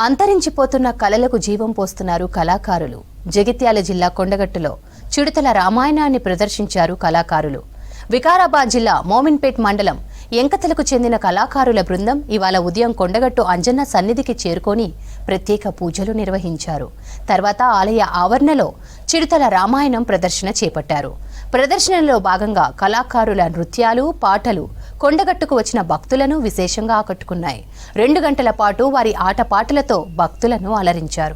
అంతరించిపోతున్న కళలకు జీవం పోస్తున్నారు కళాకారులు. జగిత్యాల జిల్లా కొండగట్టులో చిడుతల రామాయణాన్ని ప్రదర్శించారు కళాకారులు. వికారాబాద్ జిల్లా మోమిన్పేట్ మండలం ఎంకతలకు చెందిన కళాకారుల బృందం ఇవాళ ఉదయం కొండగట్టు అంజన్న సన్నిధికి చేరుకొని ప్రత్యేక పూజలు నిర్వహించారు. తర్వాత ఆలయ ఆవరణలో చిడుతల రామాయణం ప్రదర్శన చేపట్టారు. ప్రదర్శనలో భాగంగా కళాకారుల నృత్యాలు, పాటలు కొండగట్టుకు వచ్చిన భక్తులను విశేషంగా ఆకట్టుకున్నాయి. 2 గంటల పాటు వారి ఆటపాటలతో భక్తులను అలరించారు.